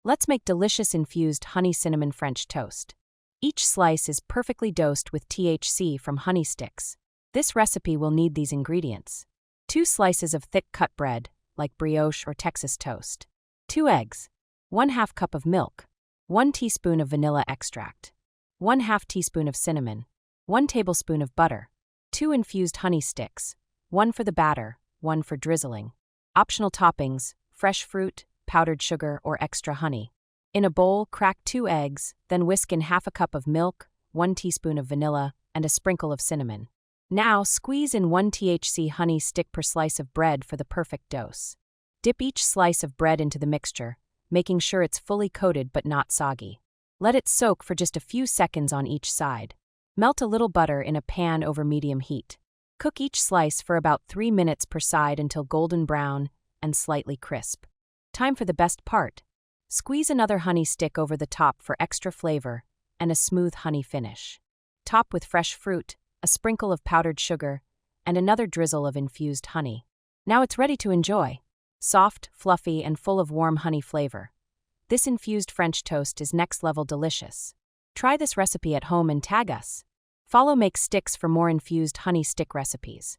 Let's make delicious infused honey cinnamon French toast. Each slice is perfectly dosed with THC from Honey Stix. This recipe will need these ingredients: 2 slices of thick cut bread, like brioche or Texas toast, 2 eggs, 1/2 cup of milk, 1 teaspoon of vanilla extract, 1/2 teaspoon of cinnamon, 1 tablespoon of butter, 2 infused honey sticks, 1 for the batter, 1 for drizzling. Optional toppings: fresh fruit, powdered sugar, or extra honey. In a bowl, crack 2 eggs, then whisk in 1/2 cup of milk, 1 teaspoon of vanilla, and a sprinkle of cinnamon. Now, squeeze in 1 THC honey stick per slice of bread for the perfect dose. Dip each slice of bread into the mixture, making sure it's fully coated but not soggy. Let it soak for just a few seconds on each side. Melt a little butter in a pan over medium heat. Cook each slice for about 3 minutes per side until golden brown and slightly crisp. Time for the best part. Squeeze another honey stick over the top for extra flavor and a smooth honey finish. Top with fresh fruit, a sprinkle of powdered sugar, and another drizzle of infused honey. Now it's ready to enjoy. Soft, fluffy, and full of warm honey flavor. This infused French toast is next-level delicious. Try this recipe at home and tag us. Follow Make Stix for more infused honey stick recipes.